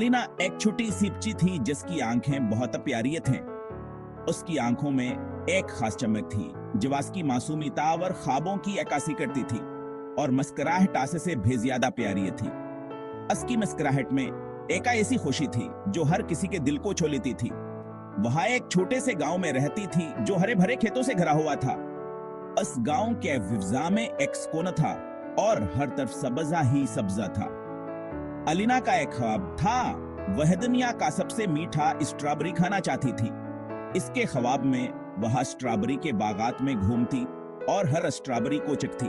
अलीना एक छोटी सीपची थी जिसकी आंखें बहुत प्यारी थीं। उसकी आंखों में एक खास चमक थी जो उसकी मासूमियत और ख्वाबों की अक्कासी करती थी और मुस्कुराहट आसे से भी ज्यादा प्यारी थी। उसकी मुस्कुराहट में एक ऐसी खुशी थी जो हर किसी के दिल को छू लेती थी। वहां एक छोटे से गांव में रहती थी जो हरे भरे खेतों से घिरा हुआ था। उस गांव के फिजा में एक सुकून था और हर तरफ सब्जा ही सब्जा था। अलीना का एक ख्वाब था, वह दुनिया का सबसे मीठा स्ट्रॉबेरी खाना चाहती थी। इसके ख्वाब में वह स्ट्रॉबेरी के बागात में घूमती और हर स्ट्रॉबेरी को चखती।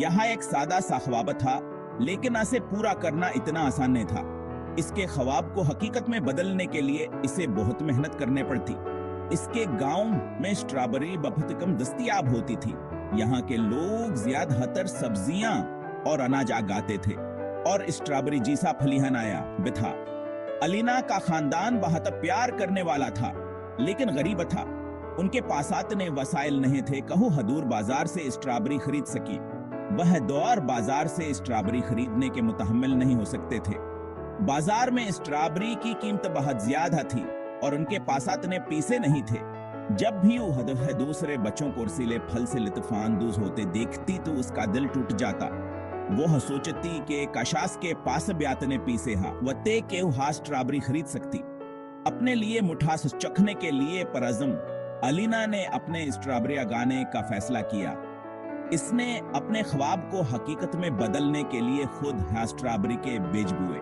यहाँ एक सादा सा ख्वाब था, लेकिन इसे पूरा करना इतना आसान नहीं था। इसके ख्वाब को हकीकत में बदलने के लिए इसे बहुत मेहनत करने पड़ती। इसके गांव में स्ट्रॉबेरी बहुत कम दस्तयाब होती थी। यहाँ के लोग ज्यादातर सब्जियां और अनाज उगाते थे और स्ट्रॉबेरी जैसा फलियान आया बिथा। अलीना का खानदान बहुत प्यार करने वाला था, लेकिन गरीब था। उनके पास इतने वसाइल नहीं थे कहूँ हदूर बाजार से स्ट्रॉबेरी खरीद सकी। वह दौर बाजार से स्ट्रॉबेरी खरीदने के मुतहम्मिल नहीं हो सकते थे। बाजार में स्ट्रॉबेरी की कीमत बहुत ज्यादा थी और उनके पास इतने पैसे नहीं थे। जब भी वह दूसरे बच्चों को रसीले फल से लुत्फानंदोज होते देखती तो उसका दिल टूट जाता। वह सोचती कि काशास के पास भी इतने पैसे वते के वह स्ट्रॉबेरी खरीद सकती। अपने लिए मुठास चखने के लिए परअज़म अलीना ने अपने स्ट्रॉबेरी उगाने का फैसला किया। इसने अपने ख्वाब को हकीकत में बदलने के लिए खुद स्ट्रॉबेरी के बीज बोए।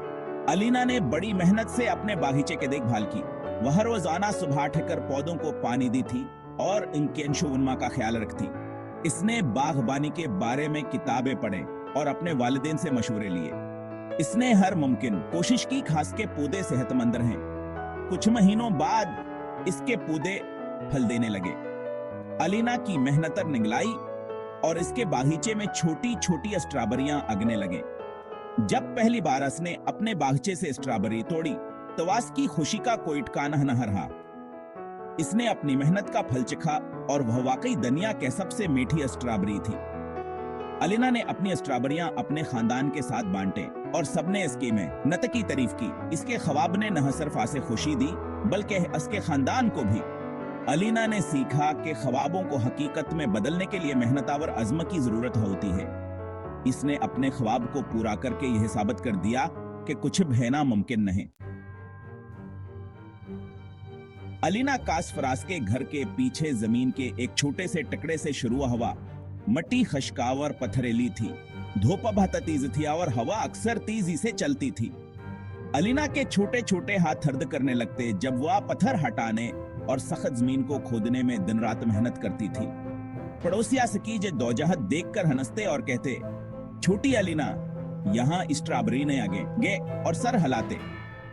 अलीना ने बड़ी मेहनत से अपने बागीचे की देखभाल की। वह रोजाना सुबह उठकर पौधों को पानी दी थी और इनके नशोवनमा का ख्याल रखती। इसने बागबानी के बारे में किताबें पढ़े और अपने वालिदैन से मशवरे लिए। इसने हर मुमकिन कोशिश की खास के पौधे सेहतमंद रहें। कुछ महीनों बाद इसके पौधे फल देने लगे। अलीना की मेहनत निगलाई और इसके बागीचे में छोटी छोटी स्ट्रॉबेरियां उगने लगे। जब पहली बार उसने अपने बागीचे से स्ट्रॉबेरी तोड़ी तो उसकी खुशी का कोई ठिकाना न रहा। इसने अपनी मेहनत का फल चखा और वह वाकई दुनिया के सबसे मीठी स्ट्रॉबेरी थी। अलीना ने अपनी स्ट्रॉबेरियां अपने खानदान के साथ बांटे और सबने इसकी मेहनत की तारीफ की। इसके ख्वाब ने न सिर्फ उसे खुशी दी बल्कि इसके खानदान को भी। अलीना ने सीखा कि ख्वाबों को हकीकत में बदलने के लिए मेहनत और अज़्म की जरूरत होती है। इसने अपने ख्वाब को पूरा करके यह साबित कर दिया कि कुछ भी नामुमकिन नहीं। अलीना कास फराज के घर के पीछे जमीन के एक छोटे से टुकड़े से शुरू हुआ। मट्टी खशकावर पथरेली थी, धूप बहुत तेज थी और हवा अक्सर तेजी से चलती थी। अलीना के छोटे छोटे हाथ दर्द करने लगते जब वह पत्थर हटाने और सख्त जमीन को खोदने में दिन रात मेहनत करती थी। पड़ोसिया सकीज दोजहत देखकर हंसते और कहते, छोटी अलीना, यहाँ स्ट्रॉबेरी नहीं आगे और सर हिलाते।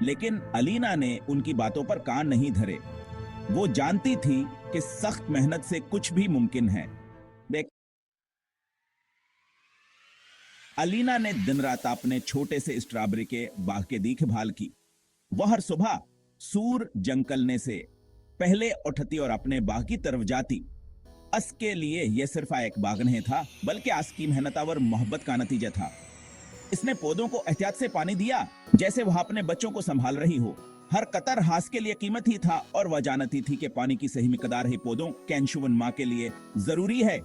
लेकिन अलीना ने उनकी बातों पर कान नहीं धरे। वो जानती थी कि सख्त मेहनत से कुछ भी मुमकिन है। अलीना ने दिन रात अपने छोटे से स्ट्रॉबेरी के बाग की देखभाल की। वह हर सुबह सूर जंगलने से पहले उठती और अपने बाग की तरफ जाती। उसके लिए यह सिर्फ एक बाग नहीं था बल्कि उसकी मेहनत और मोहब्बत का नतीजा था। इसने पौधों को एहतियात से पानी दिया जैसे वह अपने बच्चों को संभाल रही हो। हर कतर हास के लिए कीमत ही था और वह जानती थी कि पानी की सही मिकदार ही पौधों के नशोवनमा के लिए जरूरी है।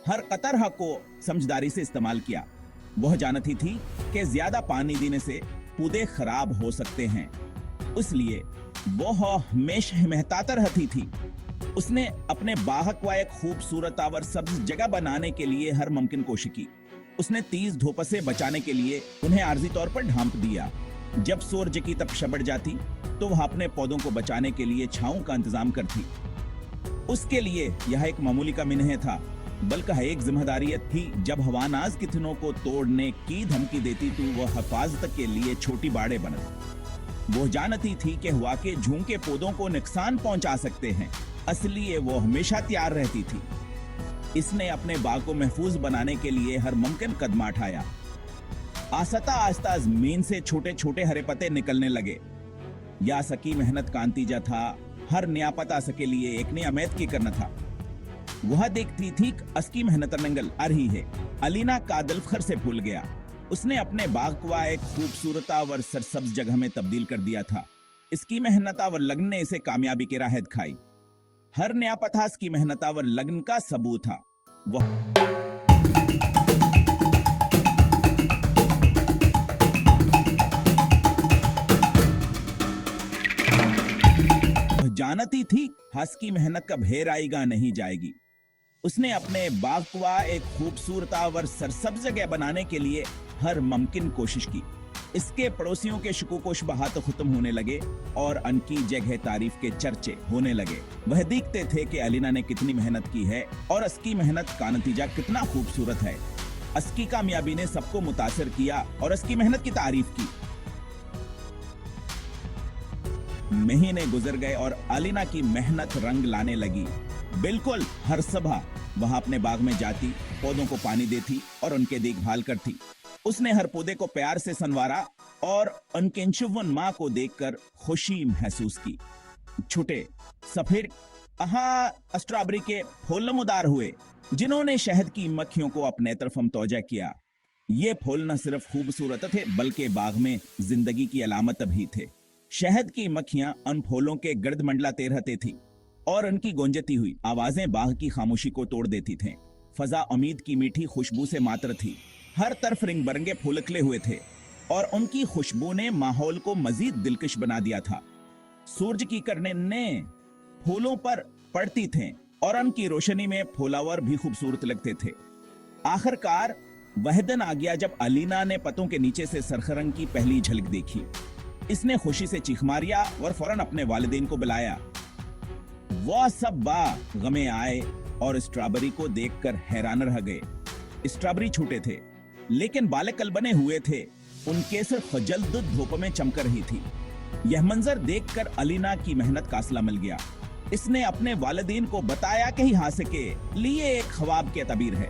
हर कतर हक को समझदारी से इस्तेमाल किया। वह जानती थी कि ज्यादा पानी देने से पौधे खराब हो सकते हैं, इसलिए वह हमेशा मेहतात रहती थी। उसने अपने बाग को एक खूबसूरत और सब्ज जगह बनाने के लिए हर मुमकिन कोशिश की। उसने तेज धूप से बचाने के लिए उन्हें आर्जी तौर पर ढांप दिया। जब सूरज की तपिश बढ़ जाती तो वह अपने पौधों को बचाने के लिए छांव का इंतजाम करती। उसके लिए यह एक मामूली काम नहीं था बल्कि एक जिम्मेदारियत थी। जब हवानाज की थनों को तोड़ने की धमकी देती तो वह हिफाजत के लिए छोटी बाड़े बनती। वो जानती थी कि हवा के झोंके पौधों को नुकसान पहुंचा सकते हैं, इसलिए वो हमेशा तैयार रहती थी। इसने अपने बाग को महफूज बनाने के लिए हर मुमकिन कदम उठाया। आस्ता आस्ता जमीन से छोटे छोटे हरे पत्ते निकलने लगे। या सकी मेहनत का नतीजा था। हर नया पता सके लिए एक नया मेहनत की करना था। वह देखती थी उसकी मेहनत नंगल आ रही है। अलीना का दिल फख्र से फूल गया। उसने अपने बाग को एक खूबसूरत और सरसब्ज जगह में तब्दील कर दिया था। इसकी मेहनत और लगन ने इसे कामयाबी की राह दिखाई। हर नया पथा इसकी मेहनत और लगन का सबूत था। वह जानती थी हंस की मेहनत कब हेर आएगा नहीं जाएगी। उसने अपने बाग को एक खूबसूरत और सरसब्ज जगह बनाने के लिए हर मुमकिन कोशिश की। इसके पड़ोसियों के शुकूक शुबहात तो खत्म होने लगे और अनकी जगह तारीफ के चर्चे होने लगे। वह देखते थे कि अलीना ने कितनी मेहनत की है और उसकी मेहनत का नतीजा कितना खूबसूरत है। उसकी कामयाबी ने सबको मुतासिर किया और उसकी मेहनत की तारीफ की। महीने गुजर गए और अलीना की मेहनत रंग लाने लगी। बिल्कुल हर सुबह वह अपने बाग में जाती, पौधों को पानी देती और उनके देखभाल करती। उसने हर पौधे को प्यार से संवारा और उनके शुभन माँ को देखकर खुशी महसूस की। छोटे सफेद स्ट्रॉबेरी के फूल नमूदार हुए, जिन्होंने शहद की मक्खियों को अपने तरफ मुतवज्जा किया। ये फूल न सिर्फ खूबसूरत थे बल्कि बाग में जिंदगी की अलामत भी थे। शहद की मक्खियां उन फूलों के गिर्द मंडलाते रहती थी और उनकी गूंजती हुई आवाजें बाग की खामोशी को तोड़ देती थीं। फजा उम्मीद की मीठी खुशबू से मात्र थी। हर तरफ रिंग बरंगे फूल खिले हुए थे और उनकी खुशबू ने माहौल को मजीद दिलकश बना दिया था। सूरज की किरणें फूलों पर पड़ती थीं और उनकी रोशनी में फूलावर भी खूबसूरत लगते थे। आखिरकार वह दिन आ गया जब अलीना ने पत्तों के नीचे से सरखरंग की पहली झलक देखी। इसने खुशी से चीख मारिया और फौरन अपने वालिदैन को बुलाया। वह सब गमे आए और स्ट्रॉबेरी को देखकर हैरान रह गए। स्ट्रॉबेरी छोटे थे लेकिन बालेकल बने हुए थे। उनके सिर खजलद धूप में चमक रही थी। यह मंजर देखकर अलीना की मेहनत का असला मिल गया। इसने अपने वालिदैन को बताया कि यहाँ से के लिए एक ख्वाब के तबीर है।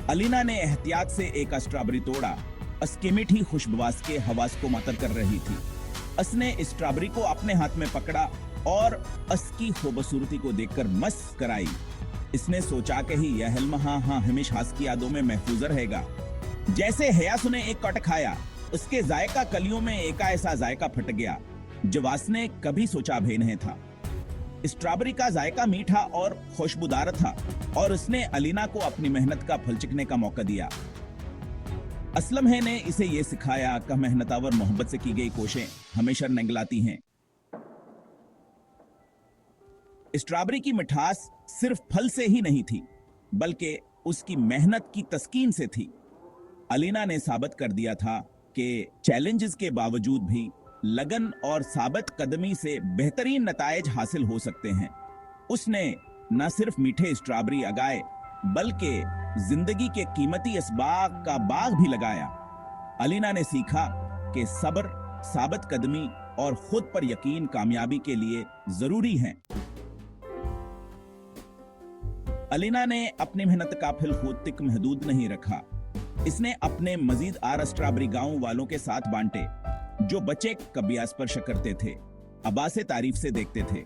अलीना ने एहतियात से एक स्ट्रॉबेरी तोड़ा। उसकी मीठी खुशबवास के हवास को मतर कर रही थी। उसने स्ट्रॉबेरी को अपने हाथ में पकड़ा और उसकी खूबसूरती को देखकर मुस्कुराई। इसने सोचा कि यह हिल्म हमेशा हंस की यादों में महफूज रहेगा। जैसे हयास ने एक कट खाया, उसके जायका कलियों में एक ऐसा जायका फट गया जो उसने कभी सोचा भी नहीं था। स्ट्रॉबेरी का जायका मीठा और खुशबूदार था और उसने अलीना को अपनी मेहनत का फल चखने का मौका दिया। असलम है ने इसे यह सिखाया कि मेहनत और मोहब्बत से की गई कोशिशें हमेशा निगलाती हैं। स्ट्रॉबेरी की मिठास सिर्फ फल से ही नहीं थी बल्कि उसकी मेहनत की तस्कीन से थी। अलीना ने साबित कर दिया था कि चैलेंजेस के बावजूद भी लगन और साबित कदमी से बेहतरीन नतायज हासिल हो सकते हैं। उसने न सिर्फ मीठे स्ट्रॉबेरी उगाए बल्कि जिंदगी के कीमती इसबाग का बाग भी लगाया। अलीना ने सीखा कि सब्र, साबित कदमी और खुद पर यकीन कामयाबी के लिए जरूरी हैं। अलीना ने अपनी मेहनत का फल खुद तक महदूद नहीं रखा। इसने अपने मजीद आर स्ट्रॉबेरी गांव वालों के साथ बांटे जो बच्चे कभी आस पर शक करते थे, अब्बा से तारीफ से देखते थे।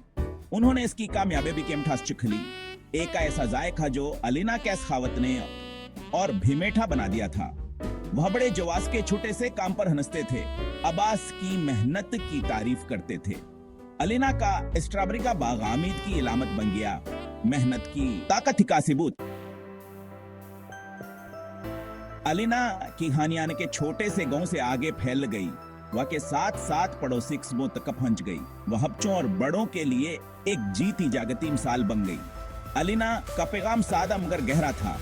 उन्होंने इसकी कामयाबी भी केमठास चिख ली। एक ऐसा जायका जो अलीना के सखावत ने और भी मीठा बना दिया था। वह बड़े जवास के छोटे से काम पर हंसते थे, अब्बास की मेहनत की तारीफ करते थे। अलीना का स्ट्रॉबेरी का बाग आमीद की इलामत बन गया, मेहनत की ताकत का सबूत। अलीना की कहानी आने के छोटे से गांव से आगे फैल गई। वह के साथ साथ पड़ोसी कस्बों तक पहुंच गई। वह बच्चों और बड़ों के लिए एक जीती जागती मिसाल बन गई। अलीना का पैगाम सादा मगर गहरा था।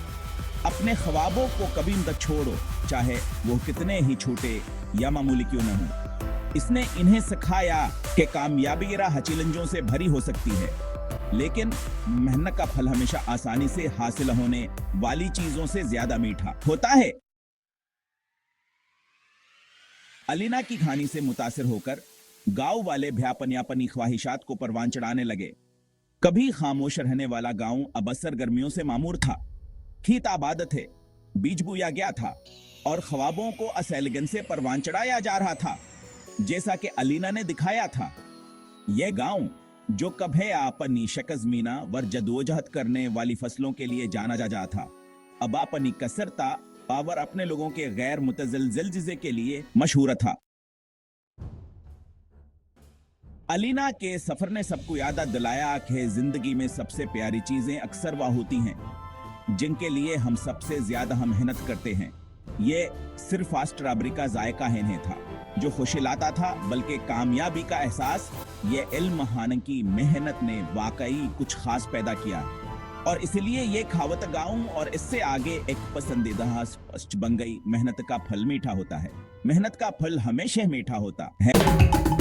अपने ख्वाबों को कभी मत छोड़ो, चाहे वो कितने ही छोटे या मामूली क्यों न हो। इसने इन्हें सिखाया कि कामयाबी राह चैलेंजों से भरी हो सकती है, लेकिन मेहनत का फल हमेशा आसानी से हासिल होने वाली चीजों से ज्यादा मीठा होता है। अलीना की कहानी से मुतासिर होकर गांव वाले भी अपनी ख्वाहिशात को परवान चढ़ाने लगे। कभी खामोश रहने वाला गांव अब असर गर्मियों से मामूर था। खेत आबाद थे, बीज बोया गया था और ख्वाबों को असैलगन से परवान चढ़ाया जा रहा था, जैसा कि अलीना ने दिखाया था। यह गांव जो कभी अपनी शकज़मीना वर जदोजहद करने वाली फसलों के लिए जाना जा था, अब अपनी कसरता बाबर अपने लोगों के गैर मुतज़िल जिज़े के लिए मशहूर था। अलीना के सफर ने सबको याद दिलाया कि जिंदगी में सबसे प्यारी चीजें अक्सर वह होती हैं जिनके लिए हम सबसे ज्यादा हम मेहनत करते हैं। ये सिर्फ स्ट्रॉबेरी का जायका ही नहीं था जो खुशी लाता था, बल्कि कामयाबी का एहसास। ये इल्म हान की मेहनत ने वाकई कुछ खास पैदा किया और इसलिए ये कहावत गाऊं और इससे आगे एक पसंदीदा स्पष्ट बन गई, मेहनत का फल मीठा होता है। मेहनत का फल हमेशा मीठा होता है।